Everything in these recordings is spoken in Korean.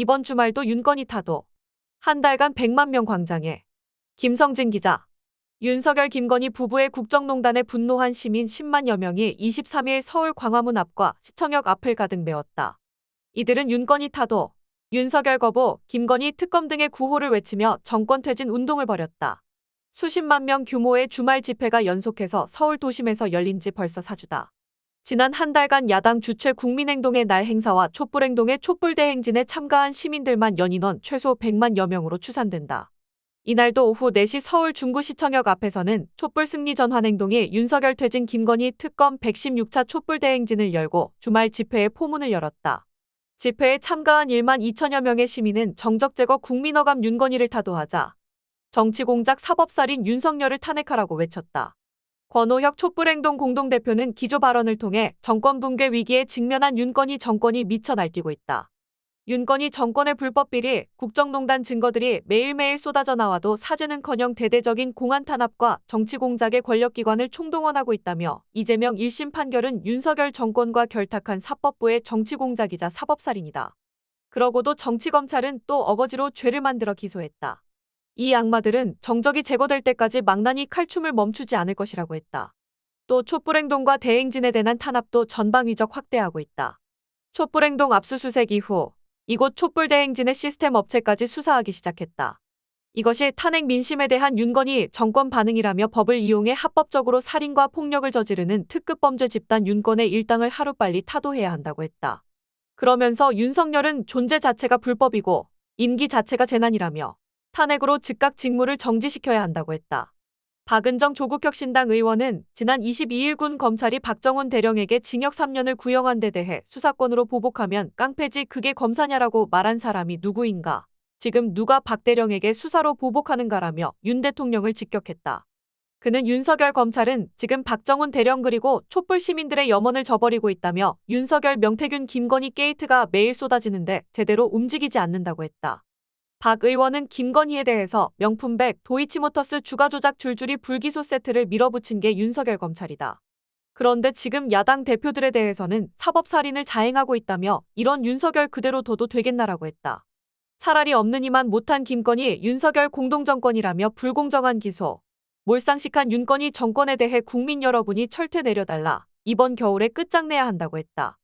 이번 주말도 윤건이 타도. 한 달간 100만 명 광장에. 김성진 기자. 윤석열 김건희 부부의 국정농단에 분노한 시민 10만여 명이 23일 서울 광화문 앞과 시청역 앞을 가득 메웠다. 이들은 윤건희 타도, 윤석열 거부, 김건희 특검 등의 구호를 외치며 정권 퇴진 운동을 벌였다. 수십만 명 규모의 주말 집회가 연속해서 서울 도심에서 열린 지 벌써 4주다. 지난 한 달간 야당 주최 국민행동의 날 행사와 촛불행동의 촛불대행진에 참가한 시민들만 연인원 최소 100만여 명으로 추산된다. 이날도 오후 4시 서울 중구시청역 앞에서는 촛불승리전환행동이 윤석열 퇴진 김건희 특검 116차 촛불대행진을 열고 주말 집회에 포문을 열었다. 집회에 참가한 1만 2천여 명의 시민은 정적제거 국민어감 윤건희를 타도하자 정치공작 사법살인 윤석열을 탄핵하라고 외쳤다. 권오혁 촛불행동 공동대표는 기조 발언을 통해 정권 붕괴 위기에 직면한 윤건희 정권이 미쳐 날뛰고 있다. 윤건희 정권의 불법비리, 국정농단 증거들이 매일매일 쏟아져 나와도 사죄는커녕 대대적인 공안 탄압과 정치 공작의 권력기관을 총동원하고 있다며 이재명 1심 판결은 윤석열 정권과 결탁한 사법부의 정치 공작이자 사법살인이다. 그러고도 정치검찰은 또 어거지로 죄를 만들어 기소했다. 이 악마들은 정적이 제거될 때까지 망나니 칼춤을 멈추지 않을 것이라고 했다. 또 촛불행동과 대행진에 대한 탄압도 전방위적 확대하고 있다. 촛불행동 압수수색 이후 이곳 촛불대행진의 시스템 업체까지 수사하기 시작했다. 이것이 탄핵 민심에 대한 윤건희 정권 반응이라며 법을 이용해 합법적으로 살인과 폭력을 저지르는 특급 범죄 집단 윤건의 일당을 하루빨리 타도해야 한다고 했다. 그러면서 윤석열은 존재 자체가 불법이고 임기 자체가 재난이라며 탄핵으로 즉각 직무를 정지시켜야 한다고 했다. 박은정 조국혁신당 의원은 지난 22일 군 검찰이 박정훈 대령에게 징역 3년을 구형한 데 대해 수사권으로 보복하면 깡패지 그게 검사냐라고 말한 사람이 누구인가? 지금 누가 박 대령에게 수사로 보복하는가라며 윤 대통령을 직격했다. 그는 윤석열 검찰은 지금 박정훈 대령 그리고 촛불 시민들의 염원을 저버리고 있다며 윤석열 명태균 김건희 게이트가 매일 쏟아지는데 제대로 움직이지 않는다고 했다. 박 의원은 김건희에 대해서 명품백, 도이치모터스 주가 조작 줄줄이 불기소 세트를 밀어붙인 게 윤석열 검찰이다. 그런데 지금 야당 대표들에 대해서는 사법살인을 자행하고 있다며 이런 윤석열 그대로 둬도 되겠나라고 했다. 차라리 없는 이만 못한 김건희, 윤석열 공동정권이라며 불공정한 기소, 몰상식한 윤건희 정권에 대해 국민 여러분이 철퇴 내려달라. 이번 겨울에 끝장내야 한다고 했다.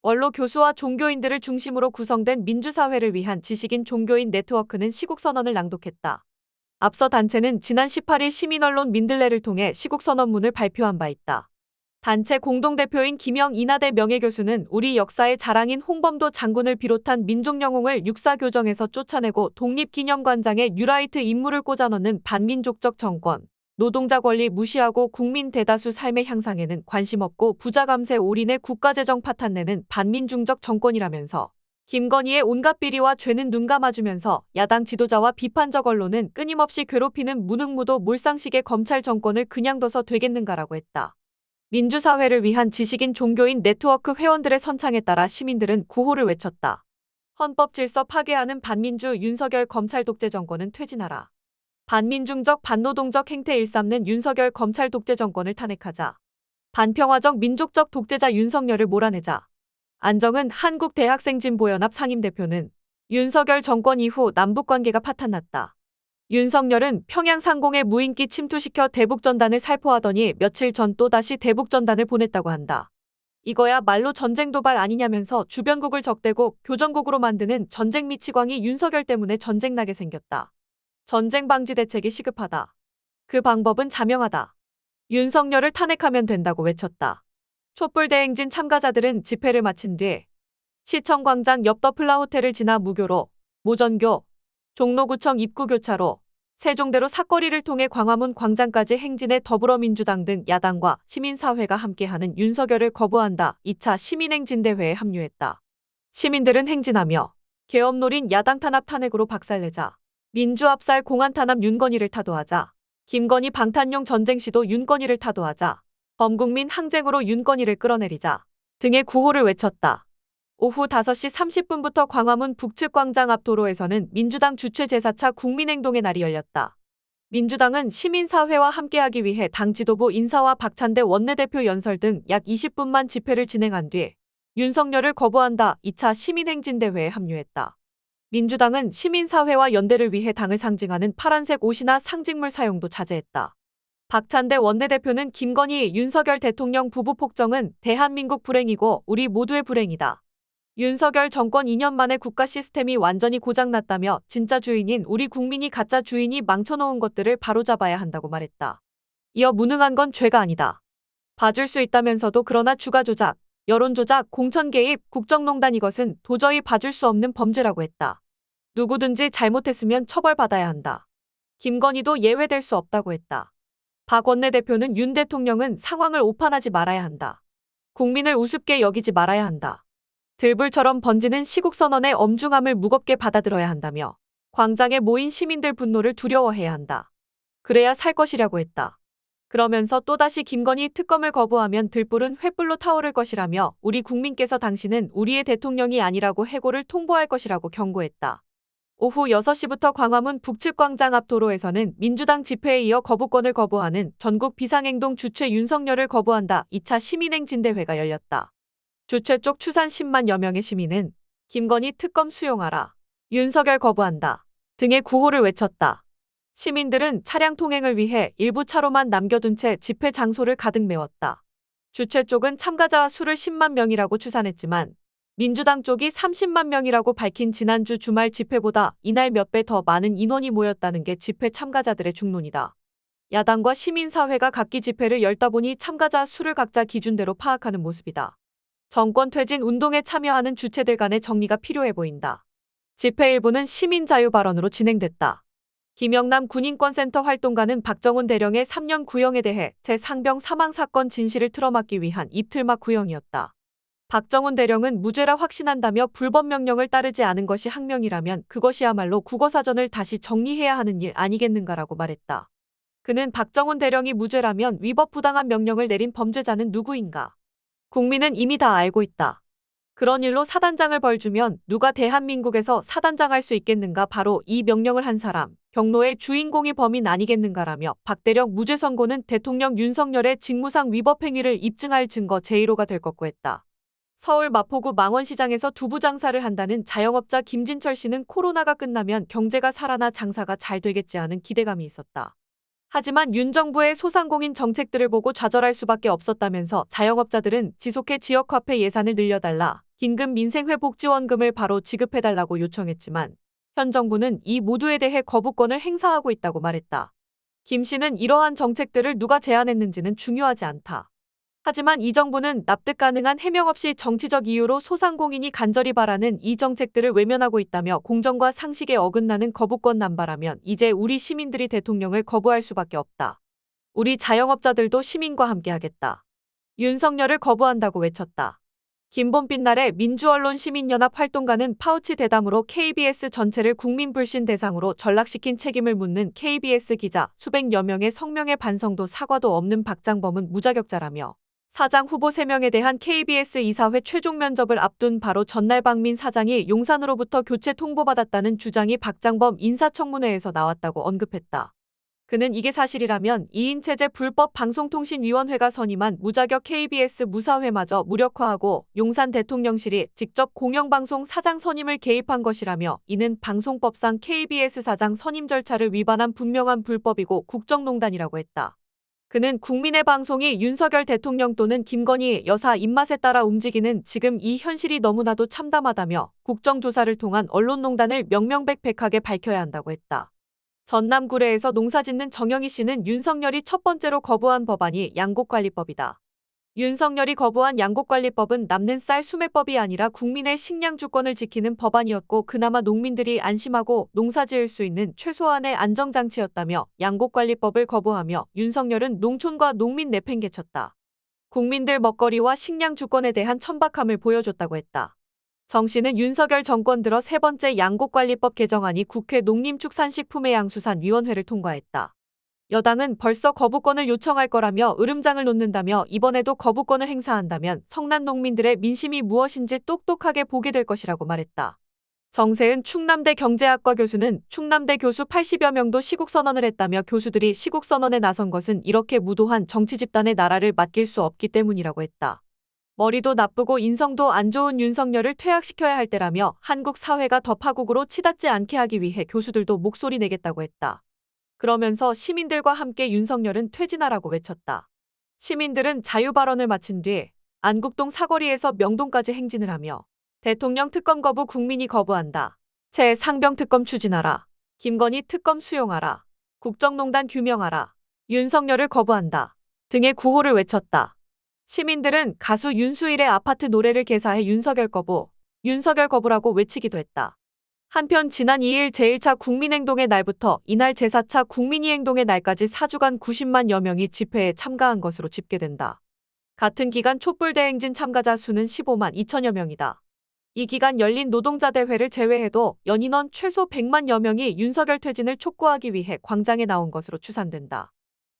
원로 교수와 종교인들을 중심으로 구성된 민주사회를 위한 지식인 종교인 네트워크는 시국선언을 낭독했다. 앞서 단체는 지난 18일 시민언론 민들레를 통해 시국선언문을 발표한 바 있다. 단체 공동대표인 김영 인하대 명예교수는 우리 역사의 자랑인 홍범도 장군을 비롯한 민족영웅을 육사교정에서 쫓아내고 독립기념관장에 뉴라이트 인물을 꽂아넣는 반민족적 정권, 노동자 권리 무시하고 국민 대다수 삶의 향상에는 관심 없고 부자 감세 올인해 국가재정 파탄내는 반민중적 정권이라면서 김건희의 온갖 비리와 죄는 눈 감아주면서 야당 지도자와 비판적 언론은 끊임없이 괴롭히는 무능무도 몰상식의 검찰 정권을 그냥 둬서 되겠는가라고 했다. 민주사회를 위한 지식인 종교인 네트워크 회원들의 선창에 따라 시민들은 구호를 외쳤다. 헌법 질서 파괴하는 반민주 윤석열 검찰 독재 정권은 퇴진하라. 반민중적 반노동적 행태 일삼는 윤석열 검찰 독재 정권을 탄핵하자. 반평화적 민족적 독재자 윤석열을 몰아내자. 안정은 한국대학생진보연합 상임대표는 윤석열 정권 이후 남북관계가 파탄났다. 윤석열은 평양 상공에 무인기 침투시켜 대북전단을 살포하더니 며칠 전 또다시 대북전단을 보냈다고 한다. 이거야 말로 전쟁 도발 아니냐면서 주변국을 적대국, 교전국으로 만드는 전쟁 미치광이 윤석열 때문에 전쟁 나게 생겼다. 전쟁 방지 대책이 시급하다. 그 방법은 자명하다. 윤석열을 탄핵하면 된다고 외쳤다. 촛불대행진 참가자들은 집회를 마친 뒤 시청광장 옆 더플라 호텔을 지나 무교로, 모전교, 종로구청 입구교차로, 세종대로 사거리를 통해 광화문 광장까지 행진해 더불어민주당 등 야당과 시민사회가 함께하는 윤석열을 거부한다 2차 시민행진대회에 합류했다. 시민들은 행진하며 계엄 노린 야당 탄압 탄핵으로 박살내자. 민주압살 공안탄압 윤건희를 타도하자. 김건희 방탄용 전쟁시도 윤건희를 타도하자. 범국민 항쟁으로 윤건희를 끌어내리자. 등의 구호를 외쳤다. 오후 5시 30분부터 광화문 북측 광장 앞 도로에서는 민주당 주최 제4차 국민행동의 날이 열렸다. 민주당은 시민사회와 함께하기 위해 당 지도부 인사와 박찬대 원내대표 연설 등 약 20분만 집회를 진행한 뒤 윤석열을 거부한다 2차 시민행진대회에 합류했다. 민주당은 시민사회와 연대를 위해 당을 상징하는 파란색 옷이나 상징물 사용도 자제했다. 박찬대 원내대표는 김건희, 윤석열 대통령 부부 폭정은 대한민국 불행이고 우리 모두의 불행이다. 윤석열 정권 2년 만에 국가 시스템이 완전히 고장났다며 진짜 주인인 우리 국민이 가짜 주인이 망쳐놓은 것들을 바로잡아야 한다고 말했다. 이어 무능한 건 죄가 아니다. 봐줄 수 있다면서도 그러나 주가 조작, 여론 조작, 공천 개입, 국정농단 이것은 도저히 봐줄 수 없는 범죄라고 했다. 누구든지 잘못했으면 처벌받아야 한다. 김건희도 예외될 수 없다고 했다. 박 원내대표는 윤 대통령은 상황을 오판하지 말아야 한다. 국민을 우습게 여기지 말아야 한다. 들불처럼 번지는 시국선언의 엄중함을 무겁게 받아들여야 한다며 광장에 모인 시민들 분노를 두려워해야 한다. 그래야 살 것이라고 했다. 그러면서 또다시 김건희 특검을 거부하면 들불은 횃불로 타오를 것이라며 우리 국민께서 당신은 우리의 대통령이 아니라고 해고를 통보할 것이라고 경고했다. 오후 6시부터 광화문 북측 광장 앞 도로에서는 민주당 집회에 이어 거부권을 거부하는 전국 비상행동 주최 윤석열을 거부한다 2차 시민행진대회가 열렸다. 주최 쪽 추산 10만여 명의 시민은 김건희 특검 수용하라, 윤석열 거부한다 등의 구호를 외쳤다. 시민들은 차량 통행을 위해 일부 차로만 남겨둔 채 집회 장소를 가득 메웠다. 주최 쪽은 참가자 수를 10만 명이라고 추산했지만 민주당 쪽이 30만 명이라고 밝힌 지난주 주말 집회보다 이날 몇 배 더 많은 인원이 모였다는 게 집회 참가자들의 중론이다. 야당과 시민사회가 각기 집회를 열다 보니 참가자 수를 각자 기준대로 파악하는 모습이다. 정권 퇴진 운동에 참여하는 주체들 간의 정리가 필요해 보인다. 집회 일부는 시민 자유 발언으로 진행됐다. 김영남 군인권센터 활동가는 박정훈 대령의 3년 구형에 대해 제 상병 사망 사건 진실을 틀어막기 위한 입틀막 구형이었다. 박정훈 대령은 무죄라 확신한다며 불법 명령을 따르지 않은 것이 항명이라면 그것이야말로 국어사전을 다시 정리해야 하는 일 아니겠는가라고 말했다. 그는 박정훈 대령이 무죄라면 위법 부당한 명령을 내린 범죄자는 누구인가? 국민은 이미 다 알고 있다. 그런 일로 사단장을 벌주면 누가 대한민국에서 사단장 할 수 있겠는가? 바로 이 명령을 한 사람, 경로의 주인공이 범인 아니겠는가라며 박 대령 무죄 선고는 대통령 윤석열의 직무상 위법 행위를 입증할 증거 제1호가 될 것고 했다. 서울 마포구 망원시장에서 두부 장사를 한다는 자영업자 김진철 씨는 코로나가 끝나면 경제가 살아나 장사가 잘 되겠지 하는 기대감이 있었다. 하지만 윤 정부의 소상공인 정책들을 보고 좌절할 수밖에 없었다면서 자영업자들은 지속해 지역화폐 예산을 늘려달라, 긴급 민생회복지원금을 바로 지급해달라고 요청했지만 현 정부는 이 모두에 대해 거부권을 행사하고 있다고 말했다. 김 씨는 이러한 정책들을 누가 제안했는지는 중요하지 않다. 하지만 이 정부는 납득 가능한 해명 없이 정치적 이유로 소상공인이 간절히 바라는 이 정책들을 외면하고 있다며 공정과 상식에 어긋나는 거부권 남발하면 이제 우리 시민들이 대통령을 거부할 수밖에 없다. 우리 자영업자들도 시민과 함께하겠다. 윤석열을 거부한다고 외쳤다. 김봄빛날의 민주언론 시민연합 활동가는 파우치 대담으로 KBS 전체를 국민불신 대상으로 전락시킨 책임을 묻는 KBS 기자 수백여 명의 성명의 반성도 사과도 없는 박장범은 무자격자라며 사장 후보 3명에 대한 KBS 이사회 최종 면접을 앞둔 바로 전날 박민 사장이 용산으로부터 교체 통보받았다는 주장이 박장범 인사청문회에서 나왔다고 언급했다. 그는 이게 사실이라면 2인체제 불법 방송통신위원회가 선임한 무자격 KBS 무사회마저 무력화하고 용산 대통령실이 직접 공영방송 사장 선임을 개입한 것이라며 이는 방송법상 KBS 사장 선임 절차를 위반한 분명한 불법이고 국정농단이라고 했다. 그는 국민의 방송이 윤석열 대통령 또는 김건희 여사 입맛에 따라 움직이는 지금 이 현실이 너무나도 참담하다며 국정조사를 통한 언론농단을 명명백백하게 밝혀야 한다고 했다. 전남 구례에서 농사짓는 정영희 씨는 윤석열이 첫 번째로 거부한 법안이 양곡관리법이다. 윤석열이 거부한 양곡관리법은 남는 쌀 수매법이 아니라 국민의 식량 주권을 지키는 법안이었고 그나마 농민들이 안심하고 농사지을 수 있는 최소한의 안정장치였다며 양곡관리법을 거부하며 윤석열은 농촌과 농민 내팽개쳤다. 국민들 먹거리와 식량 주권에 대한 천박함을 보여줬다고 했다. 정 씨는 윤석열 정권 들어 세 번째 양곡관리법 개정안이 국회 농림축산식품해양수산위원회를 통과했다. 여당은 벌써 거부권을 요청할 거라며 으름장을 놓는다며 이번에도 거부권을 행사한다면 성난 농민들의 민심이 무엇인지 똑똑하게 보게 될 것이라고 말했다. 정세은 충남대 경제학과 교수는 충남대 교수 80여 명도 시국선언을 했다며 교수들이 시국선언에 나선 것은 이렇게 무도한 정치 집단의 나라를 맡길 수 없기 때문이라고 했다. 머리도 나쁘고 인성도 안 좋은 윤석열을 퇴학시켜야 할 때라며 한국 사회가 더 파국으로 치닫지 않게 하기 위해 교수들도 목소리 내겠다고 했다. 그러면서 시민들과 함께 윤석열은 퇴진하라고 외쳤다. 시민들은 자유 발언을 마친 뒤 안국동 사거리에서 명동까지 행진을 하며 대통령 특검 거부 국민이 거부한다. 최상병 특검 추진하라. 김건희 특검 수용하라. 국정농단 규명하라. 윤석열을 거부한다. 등의 구호를 외쳤다. 시민들은 가수 윤수일의 아파트 노래를 개사해 윤석열 거부라고 외치기도 했다. 한편 지난 2일 제1차 국민행동의 날부터 이날 제4차 국민이행동의 날까지 4주간 90만여 명이 집회에 참가한 것으로 집계된다. 같은 기간 촛불 대행진 참가자 수는 15만 2천여 명이다. 이 기간 열린 노동자대회를 제외해도 연인원 최소 100만여 명이 윤석열 퇴진을 촉구하기 위해 광장에 나온 것으로 추산된다.